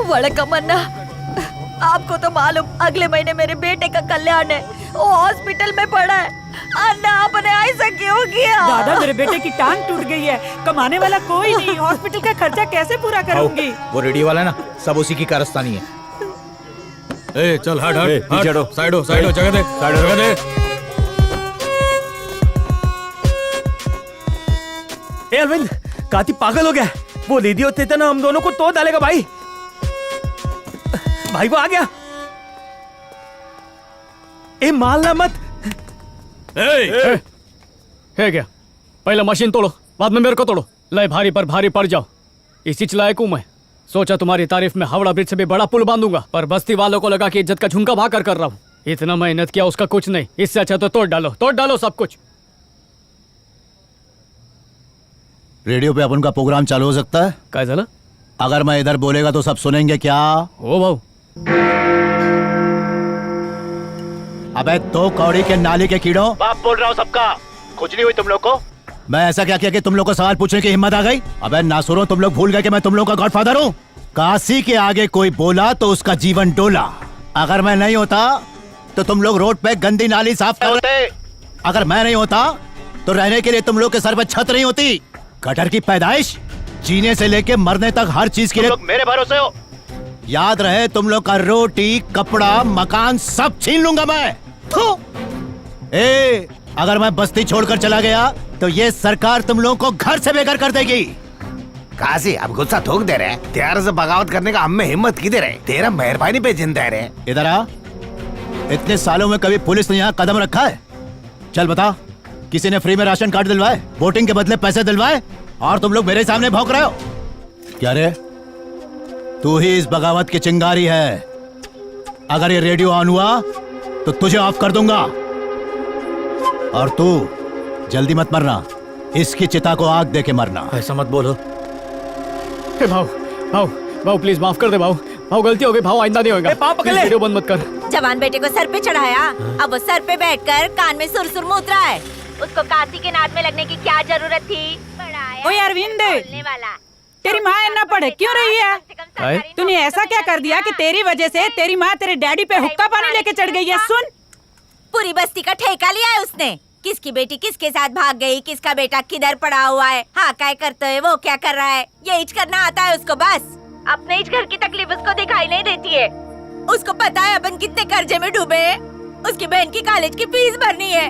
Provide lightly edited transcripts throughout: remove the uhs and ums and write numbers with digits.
वड़कम अन्ना, आपको तो मालूम अगले महीने मेरे बेटे का कल्याण है, वो हॉस्पिटल में पड़ा है। अन्ना आपने ऐसा क्यों किया? दादा मेरे बेटे की टांग टूट गई है, कमाने वाला कोई नहीं, हॉस्पिटल का खर्चा कैसे पूरा करूंगी? वो रेडियो वाला है ना, सब उसी की कारस्तानी है। ए चल हट हट पीछे हटो, साइड हो जगह दे, जगह दे। ए अरविंद, काती पागल हो गया, वो दीदी होते थे ना, हम दोनों को तोड़ डालेगा भाई। भाई वो आ गया। ए मारना मत। है क्या? पहले मशीन तोड़ो, बाद में मेरे को तोड़ो। लय भारी पर भारी पड़ जाओ, इसी चलायक हूं मैं। सोचा तुम्हारी तारीफ में हावड़ा ब्रिज से भी बड़ा पुल बांधूंगा, पर बस्ती वालों को लगा कि इज्जत का झुमका भाकर कर रहा हूँ। इतना मेहनत किया उसका कुछ नहीं, इससे अच्छा तो तोड़ डालो सब कुछ। रेडियो पे अपन का प्रोग्राम चालू हो सकता है? क्या झाला? अगर मैं इधर बोलेगा तो सब सुनेंगे क्या? ओ भाऊ, अबे दो कौड़ी के नाली के कीड़ों, बाप बोल रहा हूँ सबका, कुछ नहीं हुई तुम लोग को। मैं ऐसा क्या किया कि तुम लोग को सवाल पूछने की हिम्मत आ गई? अबे नासुरों, तुम लोग भूल गए कि मैं तुम लोग का गॉडफादर हूँ। काशी के आगे कोई बोला तो उसका जीवन डोला। अगर मैं नहीं होता तो तुम लोग रोड पे गंदी नाली साफ करते। अगर मैं नहीं होता तो रहने के लिए तुम लोग के सर पे छत नहीं होती। गटर की पैदाइश, जीने से लेके मरने तक हर चीज के लिए मेरे भरोसे हो। याद रहे, तुम लोग का रोटी, कपड़ा, मकान सब छीन लूंगा मैं। अगर मैं बस्ती छोड़कर चला गया तो ये सरकार तुम लोगों को घर से बेघर कर देगी। काशी अब गुस्सा थोक दे रहे, तेरे से बगावत करने का हमें हिम्मत की दे रहे, तेरा मेहरबानी पे जिंदा है रे। इधर आ, इतने सालों में कभी पुलिस ने यहाँ कदम रखा है? चल बता, किसी ने फ्री में राशन कार्ड दिलवाए, वोटिंग के बदले पैसे दिलवाए, और तुम लोग मेरे सामने भौंक रहे हो? क्या रे, तू ही इस बगावत की चिंगारी है। अगर ये रेडियो ऑन हुआ तो तुझे ऑफ कर दूंगा। और तू जल्दी मत मरना, इसकी चिता को आग दे के मरना। ऐसा मत बोलो। भाऊ प्लीज माफ कर दे भाऊ, गलती हो गई भाऊ, आइंदा नहीं होगा। पाँव पकड़ ले। वीडियो बंद मत कर। जवान बेटे को सर पे चढ़ाया, अब वो सर पे बैठकर कान में सुरसुर मूत रहा है। उसको काशी के नाद में लगने की क्या जरूरत थी? ओए अरविंद, वाला तेरी माँ इतना पढ़े क्यों रही है? तूने ऐसा क्या कर दिया कि तेरी वजह से तेरी माँ तेरे डैडी पे हुक्का पानी लेके चढ़ गई है? सुन, पूरी बस्ती का ठेका लिया है उसने। किसकी बेटी किसके साथ भाग गई, किसका बेटा किधर पड़ा हुआ है, हाँ क्या करते है, वो क्या कर रहा है, ये इच करना आता है उसको। बस अपने इच घर की तकलीफ उसको दिखाई नहीं देती है। उसको पता है अपन कितने कर्जे में डूबे हैं। उसकी बहन की कॉलेज की फीस भरनी है।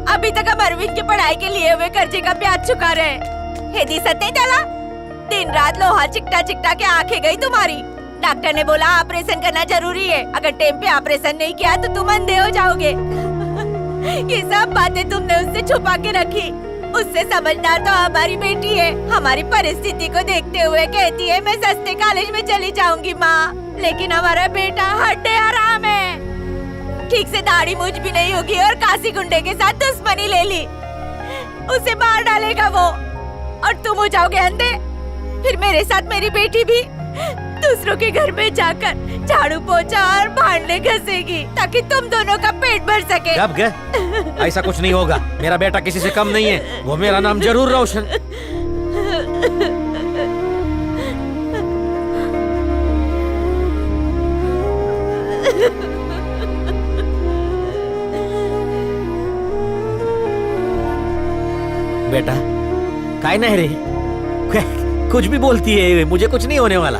अभी तक हम अरविंद की पढ़ाई के लिए हुए कर्जे का ब्याज चुका रहे। हेदी सत्य चला, दिन रात लोहा चिकटा चिकटा के आंखें गई तुम्हारी। डॉक्टर ने बोला ऑपरेशन करना जरूरी है, अगर टाइम पे ऑपरेशन नहीं किया तो तुम अंधे हो जाओगे। ये सब बातें तुमने उससे छुपा के रखी। उससे समझदार तो हमारी बेटी है। हमारी परिस्थिति को देखते हुए कहती है मैं सस्ते कॉलेज में चली जाऊंगी माँ, लेकिन हमारा बेटा हड्डे आराम है। ठीक से दाढ़ी मूंछ भी नहीं होगी और काशी गुंडे के साथ दुश्मनी ले ली। उसे मार डालेगा वो और तुम हो जाओगे अंधे। फिर मेरे साथ मेरी बेटी भी दूसरों के घर में जाकर झाड़ू पोछा और भांडे घसेगी ताकि तुम दोनों का पेट भर सके। अब क्या? ऐसा कुछ नहीं होगा, मेरा बेटा किसी से कम नहीं है, वो मेरा नाम जरूर रोशन। बेटा काय नहीं रे, कुछ भी बोलती है, मुझे कुछ नहीं होने वाला,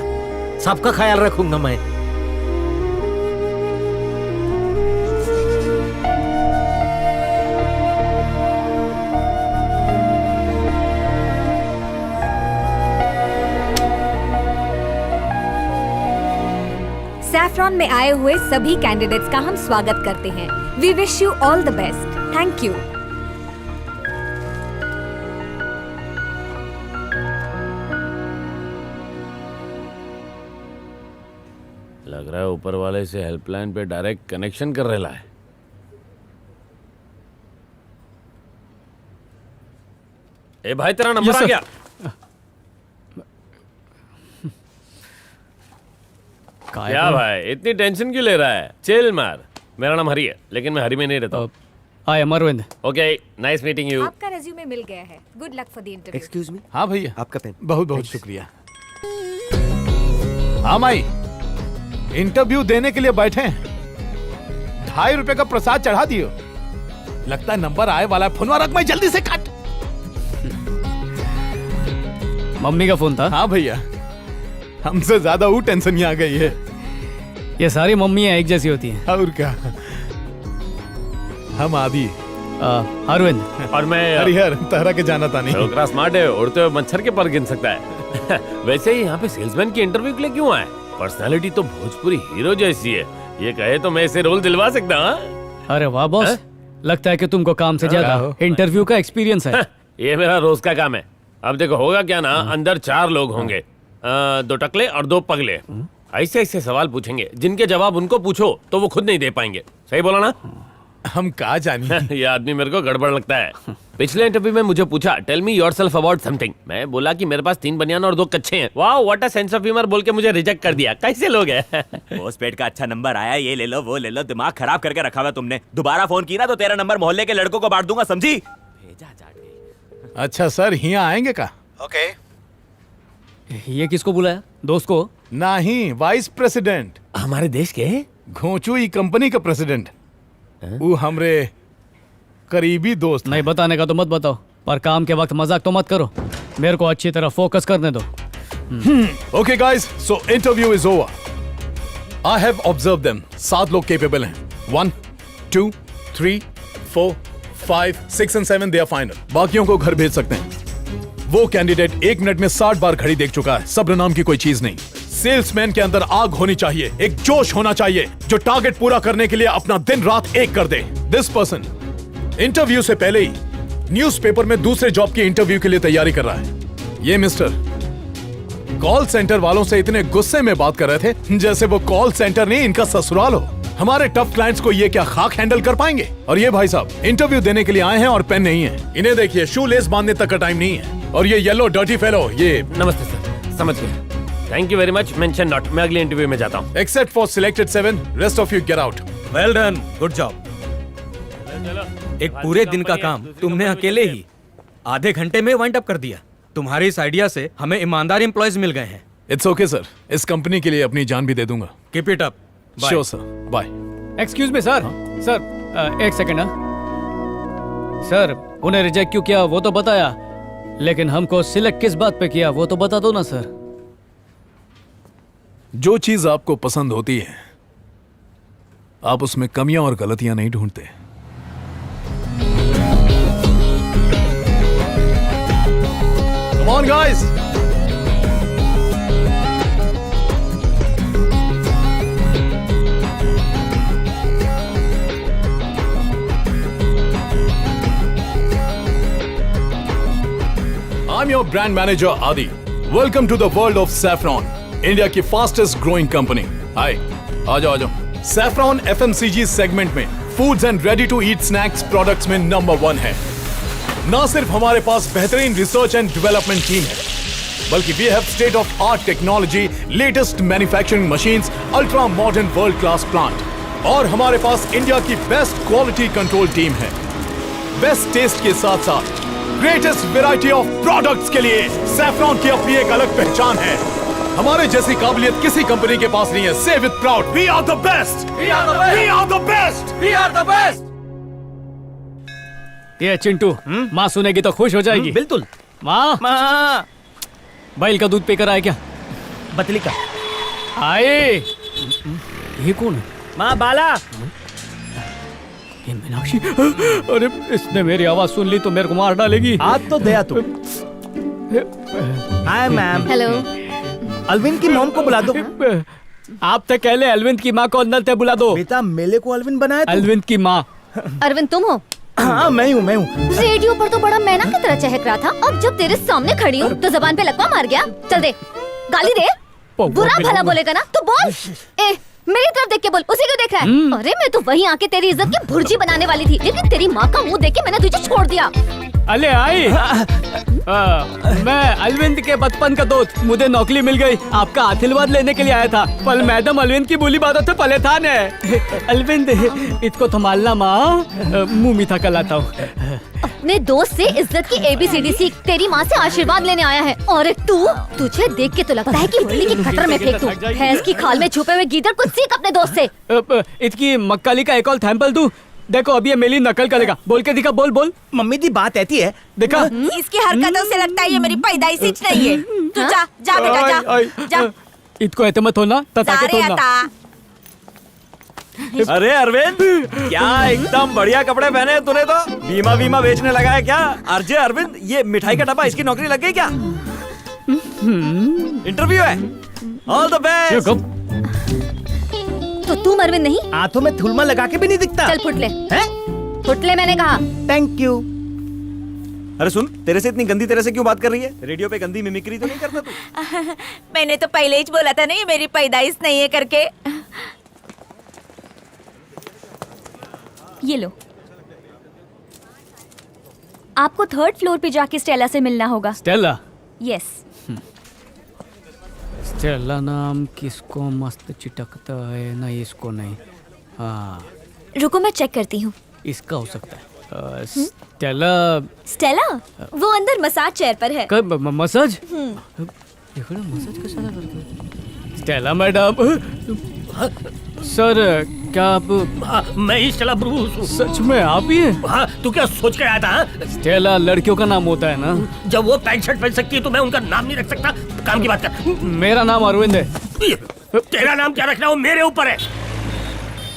सबका ख्याल रखूंगा मैं। सैफरॉन में आए हुए सभी कैंडिडेट्स का हम स्वागत करते हैं। We wish you all the best. Thank you. लग रहा है ऊपर वाले से हेल्पलाइन पे डायरेक्ट कनेक्शन कर रहा है। ए भाई तेरा नंबर आ गया। क्या भाई इतनी टेंशन क्यों ले रहा है? चिल मार। मेरा नाम हरी है, लेकिन मैं हरी में नहीं रहता हूँ। I am Arvind. Okay, nice meeting you. आपका रेज्यूमे मिल गया है। Good luck for the interview. Excuse me, हाँ भैया, आपका पेन। बहुत बहुत शुक्रिया। हाँ माई, इंटरव्यू देने के लिए बैठे हैं। 2.5 रुपए का प्रसाद चढ़ा दियो। लगता है नंबर आए वाला है। फोनवा रख माई, जल्दी से काट। मम्मी का फोन था। हाँ भैया, हमसे ज्यादा वो टेंशन ही आ गई है। ये सारी मम्मियाँ एक जैसी होती हैं। और क्या, हम आदि अरविंद। और मैं हरिहर, तरह के जाना था नहीं। छोकरा स्मार्ट है, उड़ते हुए मच्छर के पर गिन सकता है। वैसे ही यहाँ पे सेल्समैन की इंटरव्यू के लिए क्यों आए? पर्सनालिटी तो भोजपुरी हीरो जैसी है। ये कहे तो मैं इसे रोल दिलवा सकता हूँ। अरे वाह बॉस, लगता है कि तुमको काम से ज्यादा हो? इंटरव्यू का एक्सपीरियंस है। ये मेरा रोज का काम है। अब देखो होगा क्या ना, अंदर 4 लोग होंगे, 2 टकले और 2 पगले। ऐसे ऐसे सवाल पूछेंगे जिनके जवाब उनको पूछो तो वो खुद नहीं दे पाएंगे। सही बोला ना? हम कहा जानी। ये आदमी मेरे को गड़बड़ लगता है। पिछले इंटरव्यू में मुझे पूछा, tell me yourself about something. मैं बोला कि मेरे पास 3 बनियान और 2 कच्चे हैं। Wow, what a sense of humour बोल के मुझे रिजेक्ट कर दिया। कैसे लोग हैं? पोस्टपेड का अच्छा नंबर आया, ये ले लो वो ले लो, दिमाग खराब करके रखा हुआ तुमने। दोबारा फोन की ना तो तेरा नंबर मोहल्ले के लड़कों को बांट दूंगा, समझी? भेजा जाट के। अच्छा सर, यहाँ आएंगे का? ओके, ये किसको बुलाया? दोस्त को? नहीं, वाइस प्रेसिडेंट। हमारे देश के घोंचू ई कंपनी का प्रेसिडेंट। वो हमरे करीबी दोस्त नहीं बताने का तो मत बताओ, पर काम के वक्त मजाक तो मत करो। मेरे को अच्छी तरह फोकस करने दो। Okay guys, so interview is over. I have observe them. 7 लोग केपेबल हैं। 1 2 3 4 5 6 एंड 7 दे आर फाइनल। बाकियों को घर भेज सकते हैं। वो कैंडिडेट 1 मिनट में 60 बार घड़ी देख चुका है। सब्र नाम की कोई चीज नहीं। सेल्समैन के अंदर आग होनी चाहिए, एक जोश होना चाहिए जो टारगेट पूरा करने के लिए अपना दिन रात एक कर दे। दिस पर्सन इंटरव्यू से पहले ही न्यूज़पेपर में दूसरे जॉब की इंटरव्यू के लिए तैयारी कर रहा है। ये मिस्टर कॉल सेंटर वालों से इतने गुस्से में बात कर रहे थे जैसे वो कॉल सेंटर नहीं, इनका ससुराल हो। हमारे टफ क्लाइंट्स को ये क्या खाक हैंडल कर पाएंगे? और ये भाई साहब इंटरव्यू देने के लिए आए हैं और पेन नहीं है। इन्हें देखिए, शू लेस बांधने तक का टाइम नहीं है। और ये येलो डर्टी फेलो, ये नमस्ते सर, समझ गए। Thank you very much, mention not. मैं अगले इंटरव्यू में जाता हूँ। Except for selected 7, rest of you get out. Well done, good job. एक पूरे दिन का काम तुमने अकेले ही आधे घंटे में वाइंड अप कर दिया। तुम्हारे इस आइडिया से हमें ईमानदार एम्प्लॉयज मिल गए हैं। इट्स ओके सर, इस कंपनी के लिए अपनी जान भी दे दूंगा। Keep it up. Sure sir, bye. Excuse me sir. Sir एक सेकंड। सर, उन्हें रिजेक्ट क्यों किया वो तो बताया, लेकिन हमको सिलेक्ट किस बात पे किया वो तो बता दो ना सर। जो चीज आपको पसंद होती है आप उसमें कमियां और गलतियां नहीं ढूंढते। Come on guys! I'm your brand manager Adi. Welcome to the world of Saffron. India की फास्टेस्ट ग्रोइंग कंपनी। हाय, आ जाओ। सैफरॉन FMCG सेगमेंट में foods and ready to eat snacks products में नंबर 1 है। ना सिर्फ हमारे पास बेहतरीन रिसर्च एंड डेवलपमेंट टीम है, बल्कि we have state of art technology, latest manufacturing machines, ultra modern world class plant और हमारे पास इंडिया की बेस्ट क्वालिटी कंट्रोल टीम है। बेस्ट टेस्ट के साथ साथ ग्रेटेस्ट वैरायटी ऑफ प्रोडक्ट्स के लिए सैफरॉन की अपनी एक अलग पहचान है। हमारे जैसी काबिलियत किसी कंपनी के पास नहीं है। Say with proud, we are the best, we are the best, we are the best, we are the best. ये चिंटू, माँ सुनेगी तो खुश हो जाएगी। बिल्कुल। माँ, माँ, बैल का दूध पीकर आए क्या? बतली का। आए। ये कौन है? माँ बाला। ये मीनाक्षी। अरे इसने मेरी आवाज सुन ली तो मेरे को मार डालेगी। आज तो दया तू। Hi ma'am. हेलो। अलविन की मॉम को बुला दो। आप तो कहले अरविंद की माँ को अंदर थे, बुला दो। बेटा मेले को अलविन बनाया तू। अरविंद की माँ। अरविंद तुम हो? हाँ मैं हूँ। रेडियो पर तो बड़ा मैना की तरह चहक रहा था, अब जब तेरे सामने खड़ी हूँ तो जबान पे लकवा मार गया। चल दे, गाली दे। बुरा भला बोलेगा ना तो बोल। ए, मेरी तरफ देख के बोल, उसे क्यों देख रहा है? अरे मैं तो वहीं आके तेरी इज्जत की भुर्जी बनाने वाली थी, लेकिन तेरी माँ का मुंह देख के मैंने तुझे छोड़ दिया। अले आई। मैं अरविंद के बचपन का दोस्त, मुझे नौकरी मिल गई। आपका आशीर्वाद लेने के लिए आया था, पर मैडम अरविंद की बोली बातों से पले था ने। अरविंद इसको संभालना माँ, मुंह मीठा कर लाता हूँ। अपने दोस्त से इज्जत की ABCD सीख, तेरी माँ से आशीर्वाद लेने आया है। और एक तू, तुझे देख के तो लगता है कि बिल्ली के खटर में फेंक दूं। भैंस की खाल में छुपे हुए गीदड़ को सीख अपने दोस्त से। इसकी मक्काली का एक और सैंपल दूं? देखो अभी ये मेरी नकल करेगा। बोल के दिखा, बोल बोल। मम्मी दी बात ऐसी है, देखा इसकी हरकतों से लगता है ये मेरी पैदाइश ही नहीं है। तू जा जा बेटा जा जा। इसको ऐसे मत होना, तता के सारे होना। आता। अरे अरविंद, क्या एकदम बढ़िया कपड़े पहने हैं तूने तो। बीमा बीमा बेचने लगा है क्या? अरजे अरविंद, ये मिठाई का डब्बा, इसकी नौकरी लग गई क्या? इंटरव्यू है, ऑल द बेस्ट। तो तुम अरविंद नहीं? हाथों में थुलमा लगा के भी नहीं दिखता। चल फुटले, हैं? फुटले मैंने कहा। Thank you. अरे सुन, तेरे से इतनी गंदी तरह से क्यों बात कर रही है? रेडियो पे गंदी मिमिक्री तो नहीं करता तू? मैंने तो पहले ही बोला था ना ये मेरी पैदाइश नहीं है करके। ये लो, आपको 3rd फ्लोर पे जाके स्टेला से मिलना होगा। स्टेला? यस। स्टेला नाम किसको मस्त चिटकता है, नहीं इसको नहीं। हाँ रुको मैं चेक करती हूँ। इसका हो सकता है। स्टेला स्टेला वो अंदर मसाज चेयर पर है। कब मसाज? देखो ना मसाज कैसा करते हैं। स्टेला मैडम, सर क्या आप? मैं ही स्टेला ब्रूस हूँ। सच में आप ही हैं? हाँ, तू क्या सोच के आया था? स्टेला लड़कियों का नाम होता है ना? जब वो पैंट शर्ट पहन सकती है तो मैं उनका नाम नहीं रख सकता? काम की बात कर। मेरा नाम अरविंद है। तेरा नाम क्या रखना वो मेरे ऊपर है।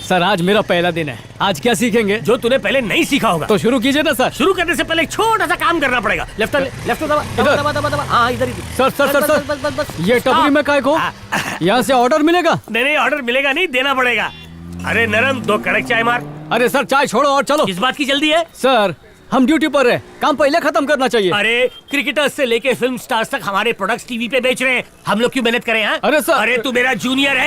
सर आज मेरा पहला दिन है, आज क्या सीखेंगे? जो तूने पहले नहीं सीखा होगा। तो शुरू कीजिए ना सर। शुरू करने से पहले एक छोटा सा काम करना पड़ेगा। लेफ्ट दबा इधर। दबा दबा दबा। हाँ इधर ही। सर सर सर बस, बस, बस, बस, सर, ये टपरी में काय को? यहाँ से ऑर्डर मिलेगा? नहीं ऑर्डर मिलेगा नहीं, देना पड़ेगा। अरे नरम, 2 कड़क चाय मार। अरे सर चाय छोड़ो और चलो। किस बात की जल्दी है? सर हम ड्यूटी पर है, काम पहले खत्म करना चाहिए। अरे क्रिकेटर्स से लेके फिल्म स्टार्स तक हमारे प्रोडक्ट्स टीवी पे बेच रहे हैं, हम लोग क्यों मेहनत करें? हाँ? अरे सर। अरे तू मेरा जूनियर है,